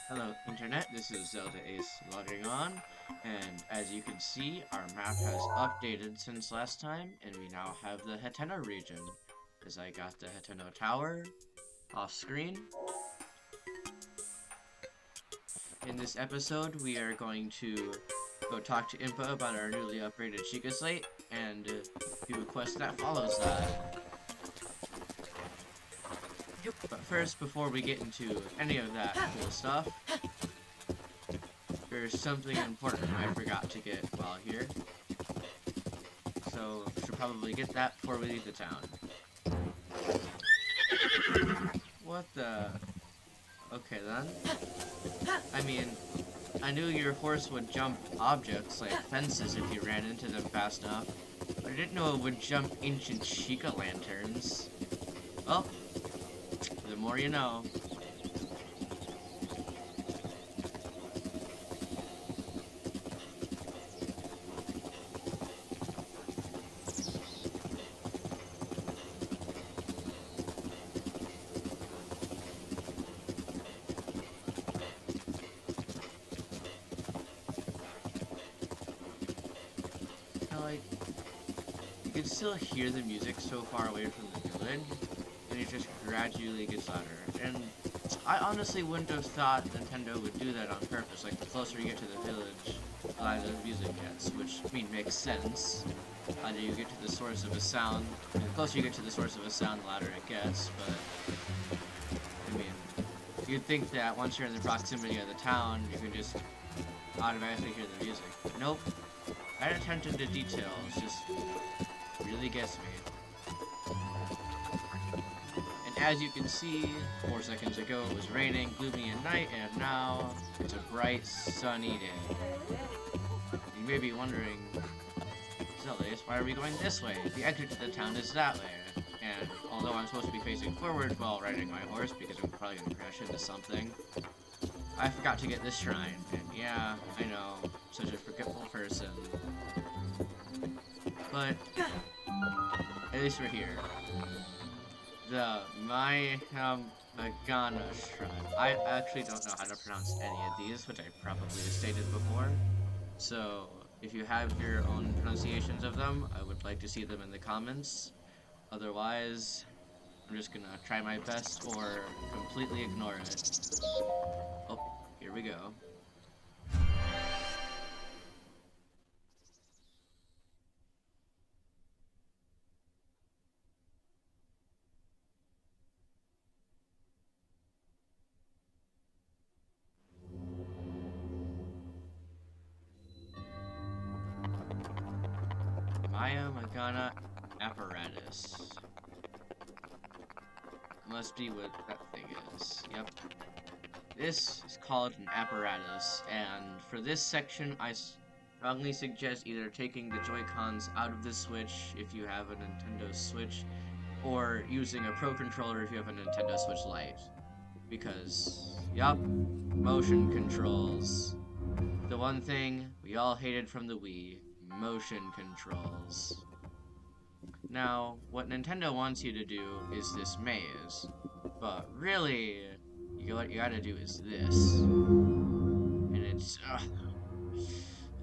Hello Internet, this is Zelda Ace logging on, and as you can see, our map has updated since last time, and we now have the Hateno region, as I got the Hateno Tower off screen. In this episode, we are going to go talk to Impa about our newly upgraded Sheikah Slate, and do a quest that follows that. But first, before we get into any of that cool stuff, there's something important I forgot to get while here. So, should probably get that before we leave the town. What the? Okay then. I mean, I knew your horse would jump objects like fences if you ran into them fast enough, but I didn't know it would jump ancient Sheikah lanterns. Well, the more you know. Now, like, you can still hear the music so far away from the village, and it just gradually gets louder. And I honestly wouldn't have thought Nintendo would do that on purpose. Like, the closer you get to the village, the louder the music gets, which, I mean, makes sense. The louder you get to the source of a sound, and the closer you get to the source of a sound, the louder it gets, but, I mean, you'd think that once you're in the proximity of the town, you can just automatically hear the music. Nope. That attention to details just really gets me. And as you can see, 4 seconds ago it was raining, gloomy at night, and now it's a bright, sunny day. You may be wondering, Zelda, why are we going this way? The exit to the town is that way. And although I'm supposed to be facing forward while riding my horse because I'm probably going to crash into something, I forgot to get this shrine. And yeah, I know, such a forgetful person. But at least we're here. The Magana Shrine. I actually don't know how to pronounce any of these, which I probably have stated before. So, if you have your own pronunciations of them, I would like to see them in the comments. Otherwise, I'm just gonna try my best or completely ignore it. Oh, here we go. Maya Magana Apparatus. Must be what that thing is. Yep. This is called an apparatus, and for this section, I strongly suggest either taking the Joy-Cons out of the Switch if you have a Nintendo Switch, or using a Pro Controller if you have a Nintendo Switch Lite. Because, yup, motion controls. The one thing we all hated from the Wii, motion controls. Now, what Nintendo wants you to do is this maze, but really, what you gotta do is this. And it's,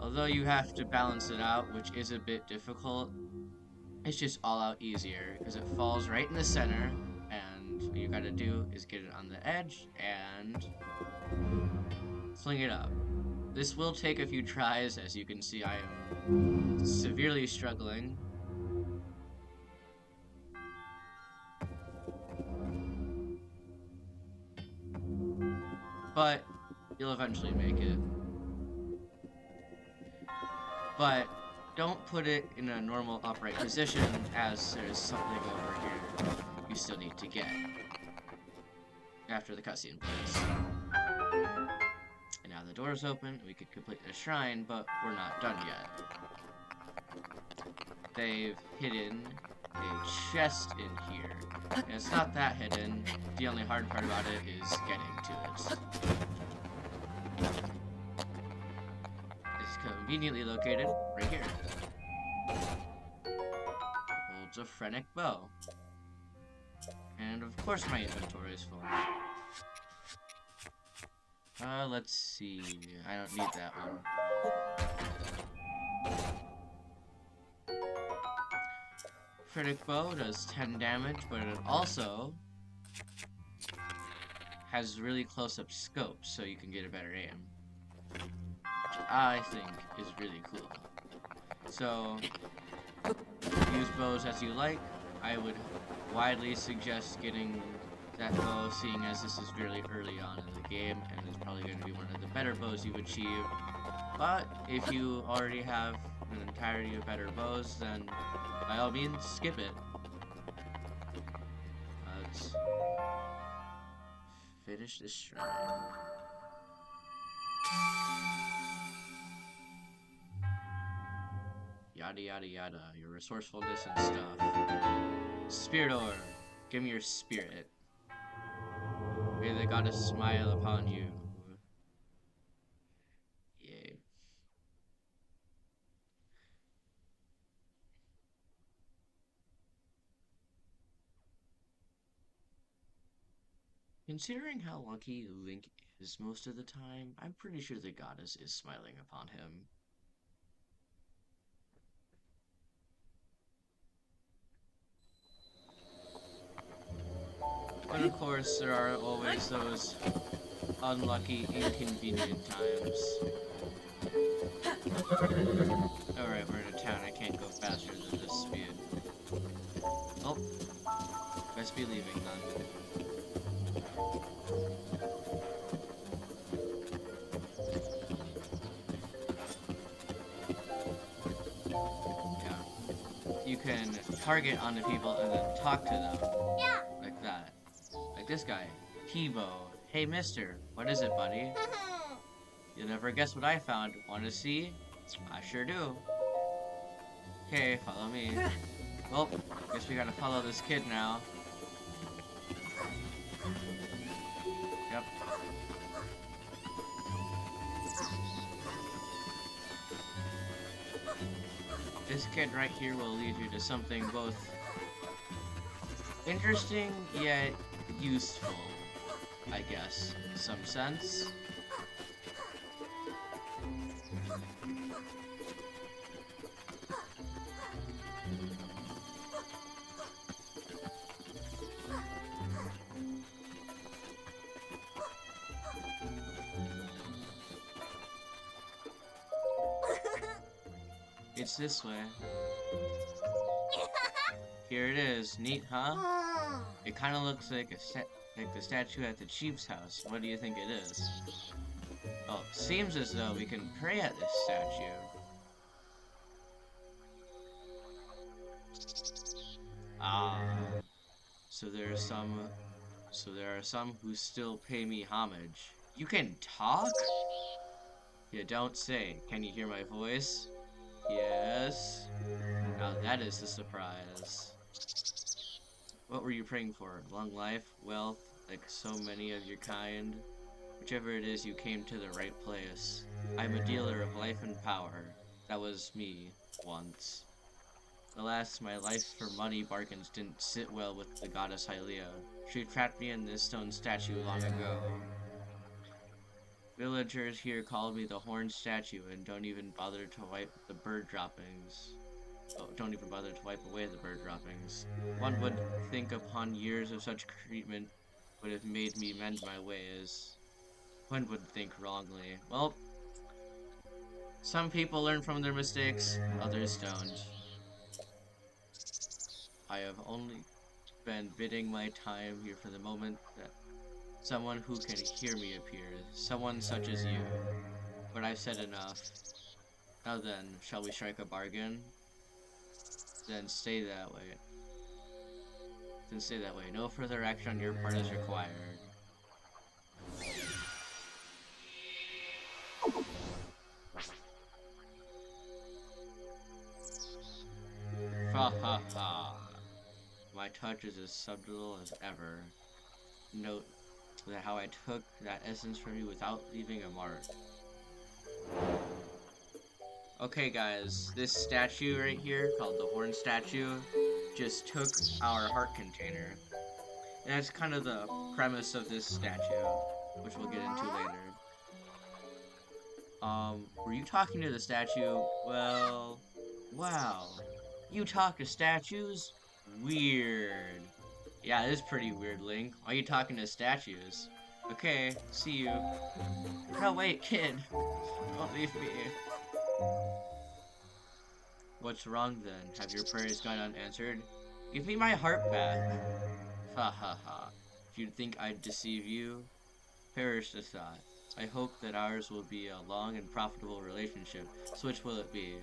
although you have to balance it out, which is a bit difficult, it's just all out easier, because it falls right in the center, and what you gotta do is get it on the edge, and fling it up. This will take a few tries, as you can see I am severely struggling. But you'll eventually make it. But don't put it in a normal upright position, as there's something over here you still need to get after the cutscene plays. And now the door's open, we could complete the shrine, but we're not done yet. They've hidden a chest in here. And it's not that hidden, the only hard part about it is getting to it. It's conveniently located right here. Holds a phrenic bow. And of course my inventory is full. Let's see. I don't need that one. Critic bow does 10 damage, but it also has really close-up scope, so you can get a better aim. Which I think is really cool. So, use bows as you like. I would widely suggest getting that bow, seeing as this is really early on in the game, and it's probably going to be one of the better bows you achieve. But, if you already have an entirety of better bows, then by all means, skip it. Let's finish this shrine. Yada yada yada, your resourcefulness and stuff. Spirit ore, give me your spirit. May the goddess smile upon you. Yay. Considering how lucky Link is most of the time, I'm pretty sure the goddess is smiling upon him. But of course, there are always those unlucky, inconvenient times. Alright, we're in a town. I can't go faster than this speed. Oh, best be leaving then. Yeah. You can target onto people and then talk to them. Yeah. Like that. Like this guy. T-Bow. Hey mister, what is it, buddy? You'll never guess what I found. Want to see? I sure do. Okay, follow me. Well, guess we gotta follow this kid now. Yep. This kid right here will lead you to something both interesting yet useful, I guess, in some sense. It's this way. Here it is. Neat, huh? It kind of looks like the statue at the chief's house. What do you think it is? Oh, seems as though we can pray at this statue. Ah, so there are some who still pay me homage. You can talk? You don't say. Can you hear my voice? Yes. Now that is the surprise. What were you praying for? Long life? Wealth? Like so many of your kind? Whichever it is, you came to the right place. I'm a dealer of life and power. That was me, once. Alas, my life for money bargains didn't sit well with the goddess Hylia. She trapped me in this stone statue long ago. Villagers here called me the horned statue and don't even bother to wipe the bird droppings. Oh, don't even bother to wipe away the bird droppings. One would think upon years of such treatment would have made me mend my ways. One would think wrongly. Well, some people learn from their mistakes, others don't. I have only been biding my time here for the moment that someone who can hear me appears, someone such as you. But I've said enough. Now then, shall we strike a bargain? Then stay that way. No further action on your part is required. Ha ha ha. My touch is as subtle as ever. Note that how I took that essence from you without leaving a mark. Okay guys, this statue right here, called the horn statue, just took our heart container. And that's kind of the premise of this statue, which we'll get into later. Were you talking to the statue? Well, wow. You talk to statues? Weird. Yeah, it is pretty weird, Link. Why are you talking to statues? Okay, see you. No, wait, kid. Don't leave me. What's wrong then? Have your prayers gone unanswered? Give me my heart back. Ha ha ha. If you'd think I'd deceive you, perish the thought. I hope that ours will be a long and profitable relationship. So which will it be?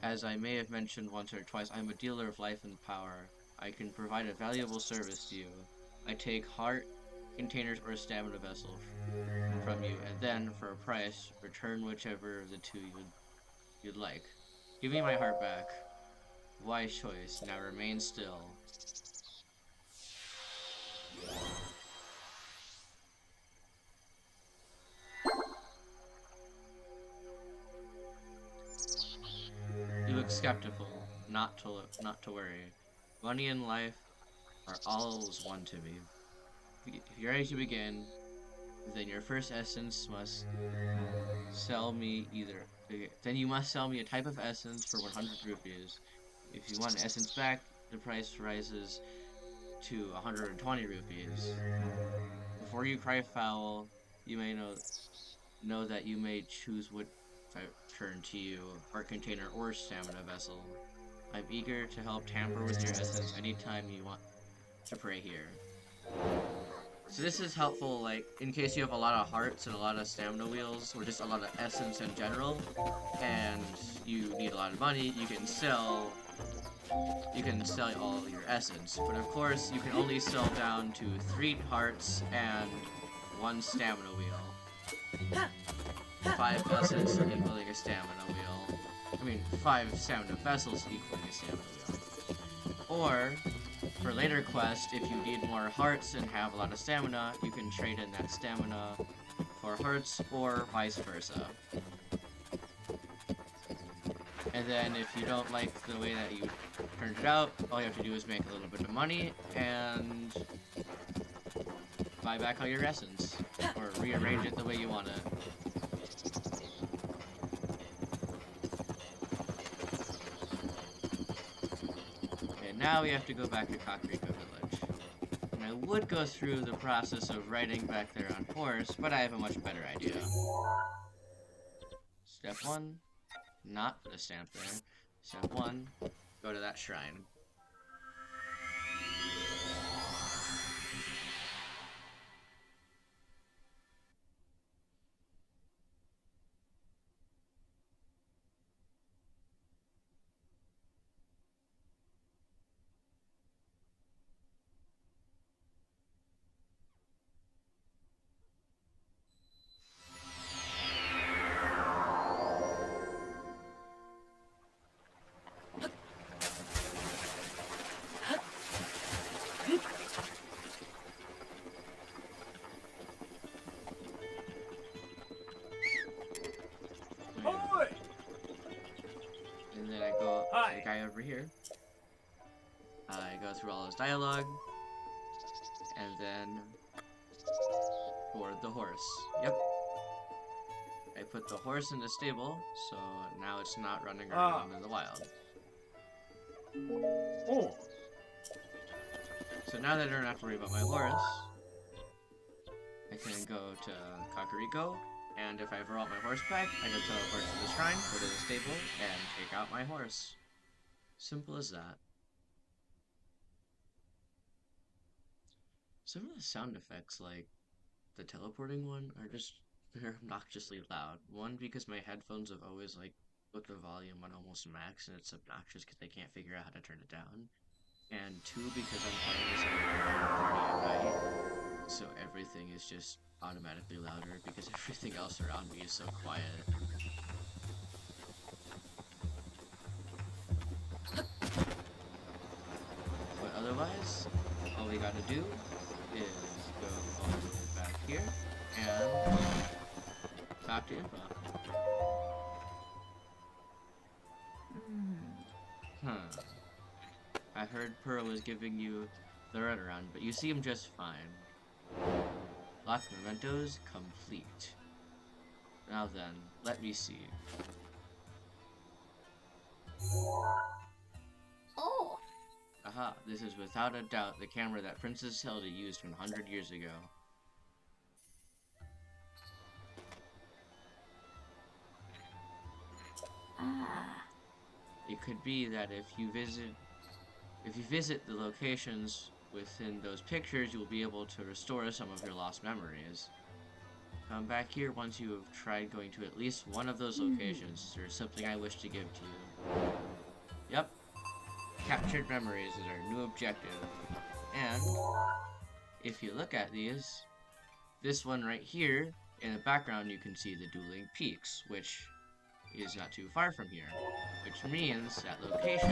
As I may have mentioned once or twice, I'm a dealer of life and power. I can provide a valuable service to you. I take heart, containers, or stamina vessel from you, and then, for a price, return whichever of the two you'd like. Give me my heart back. Wise choice. Now remain still. You look skeptical. Not to worry. Money and life are always one to me. If you're ready to begin, then your first essence must sell me either. Okay, then you must sell me a type of essence for 100 rupees. If you want essence back, the price rises to 120 rupees. Before you cry foul, you may know that you may choose what I turn to you, heart container or stamina vessel. I'm eager to help tamper with your essence anytime you want to pray here. So this is helpful, like, in case you have a lot of hearts and a lot of stamina wheels, or just a lot of essence in general, and you need a lot of money, you can sell all your essence. But of course, you can only sell down to 3 hearts and 1 stamina wheel. 5 essence equaling a stamina wheel. I mean, 5 stamina vessels equaling a stamina wheel. Or, for later quests, if you need more hearts and have a lot of stamina, you can trade in that stamina for hearts, or vice versa. And then if you don't like the way that you turned it out, all you have to do is make a little bit of money and buy back all your essence. Or rearrange it the way you want it. And now we have to go back to Kakariko Village. And I would go through the process of riding back there on horse, but I have a much better idea. Step 1, not put a stamp there. Step 1, go to that shrine. And then I go to the guy over here. I go through all his dialogue. And then board the horse. Yep. I put the horse in the stable, so now it's not running around in the wild. Oh. So now that I don't have to worry about my horse, I can go to Kakariko, and if I ever want my horse back, I just teleport to the shrine, go to the stable, and take out my horse. Simple as that. Some of the sound effects, like the teleporting one, are just they're obnoxiously loud. One, because my headphones have always like put the volume on almost max, and it's obnoxious because they can't figure out how to turn it down. And two, because I'm playing this at 9:30 at night, so everything is just automatically louder because everything else around me is so quiet. But otherwise, all we gotta do is go all the way back here and talk to Impa. Huh. I heard Pearl was giving you the runaround, but you seem just fine. Lock mementos complete. Now then, let me see. Oh, Aha, this is without a doubt the camera that Princess Zelda used 100 years ago. ah. It could be that if you visit the locations within those pictures, you will be able to restore some of your lost memories. Come back here once you have tried going to at least one of those Hmm. locations. There's something I wish to give to you. Yep, captured memories is our new objective. And if you look at these, this one right here, in the background you can see the dueling peaks, which is not too far from here. Which means that location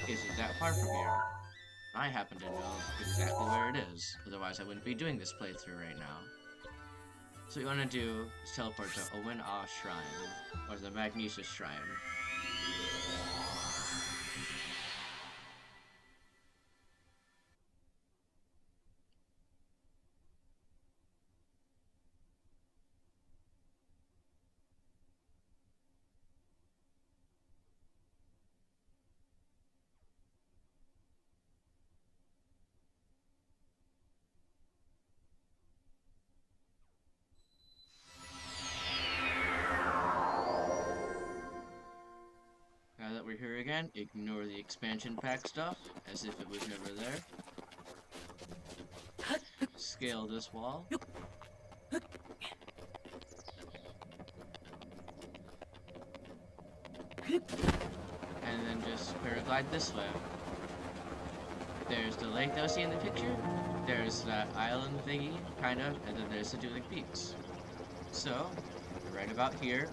isn't that far from here. I happen to know exactly where it is, otherwise I wouldn't be doing this playthrough right now. So what you want to do is teleport to Owen Ah Shrine, or the Magnesis Shrine. Now that we're here again, ignore the expansion pack stuff, as if it was never there. Scale this wall, and then just paraglide this way. There's the lake that we see in the picture, there's that island thingy, kind of, and then there's the dueling peaks. So, right about here,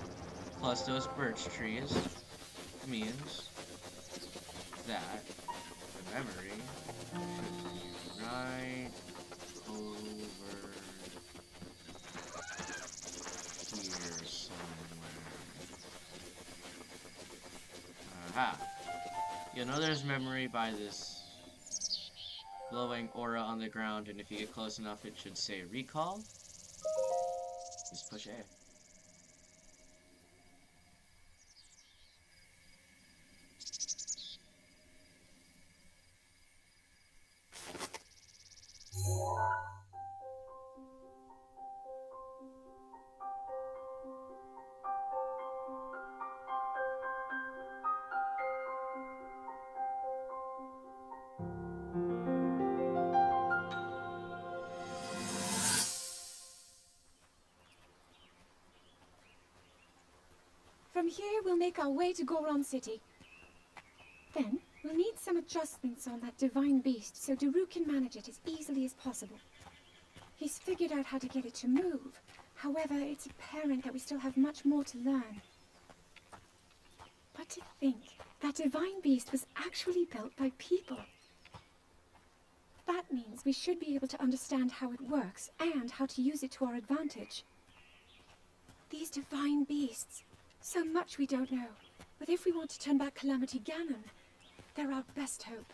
plus those birch trees, means that the memory should be right over here somewhere. Aha! You'll know there's memory by this glowing aura on the ground, and if you get close enough, it should say recall. Just push A. From here, we'll make our way to Goron City. Then, we'll need some adjustments on that divine beast so Daru can manage it as easily as possible. He's figured out how to get it to move. However, it's apparent that we still have much more to learn. But to think, that divine beast was actually built by people. That means we should be able to understand how it works and how to use it to our advantage. These divine beasts, so much we don't know. But if we want to turn back Calamity Ganon, they're our best hope.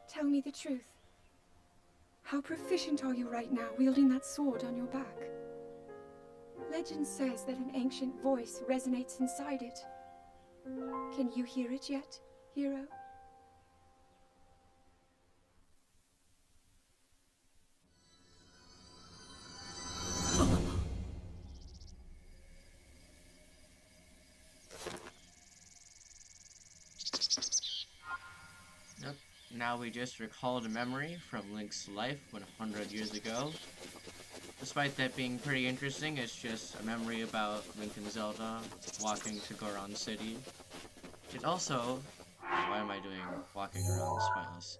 Tell me the truth. How proficient are you right now wielding that sword on your back? Legend says that an ancient voice resonates inside it. Can you hear it yet, hero? Yep. Now we just recalled a memory from Link's life 100 years ago. Despite that being pretty interesting, it's just a memory about Link and Zelda walking to Goron City. It also, why am I doing walking around? It's pointless.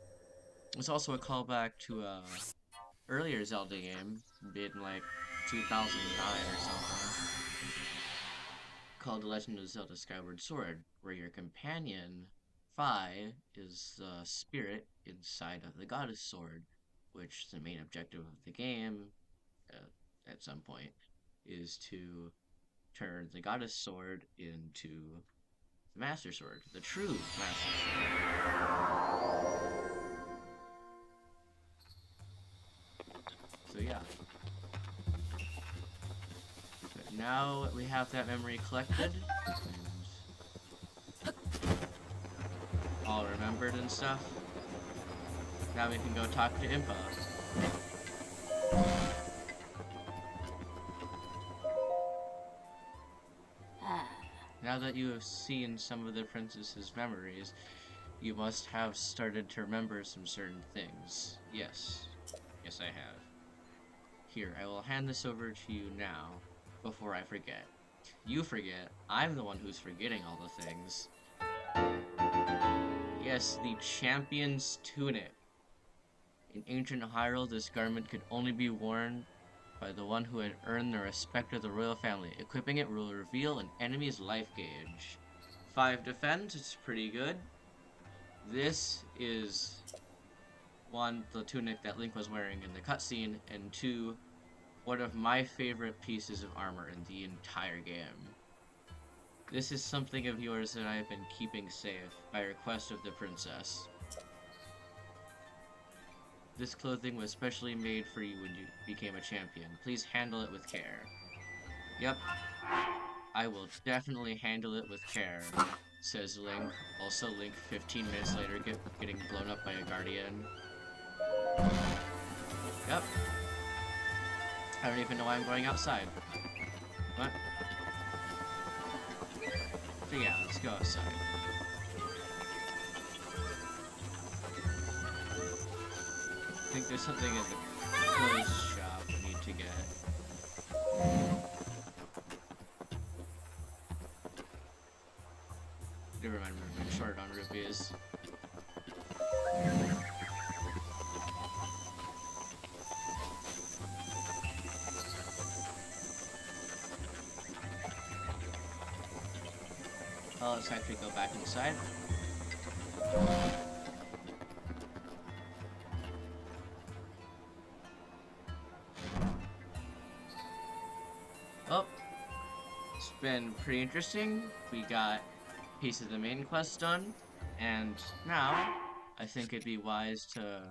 It's also a callback to a earlier Zelda game, made in like 2009 or something, called The Legend of Zelda Skyward Sword, where your companion, Fi, is the spirit inside of the goddess sword, which the main objective of the game, uh, at some point, is to turn the goddess sword into Master Sword, the true Master Sword. So yeah. But now we have that memory collected, and all remembered and stuff. Now we can go talk to Impa. Now that you have seen some of the princess's memories, you must have started to remember some certain things. Yes. Yes, I have. Here, I will hand this over to you now, before I forget. You forget, I'm the one who's forgetting all the things. Yes, the champion's tunic. In ancient Hyrule, this garment could only be worn by the one who had earned the respect of the royal family. Equipping it will reveal an enemy's life gauge. 5 defense, it's pretty good. This is one, the tunic that Link was wearing in the cutscene, and 2, one of my favorite pieces of armor in the entire game. This is something of yours that I have been keeping safe by request of the princess. This clothing was specially made for you when you became a champion. Please handle it with care. Yep, I will definitely handle it with care, says Link. Also, Link 15 minutes later getting blown up by a guardian. Yep. I don't even know why I'm going outside. What? So yeah, let's go outside. I think there's something in the clothes shop I need to get. Never mind, I'm short on rupees. Well, let's actually go back inside. Oh, it's been pretty interesting. We got a piece of the main quest done, and now I think it'd be wise to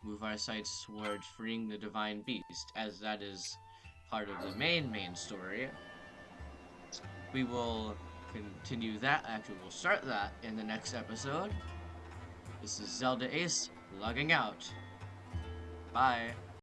move our sights towards freeing the Divine Beast, as that is part of the main story. We will continue that, actually we'll start that in the next episode. This is Zelda Ace, logging out. Bye.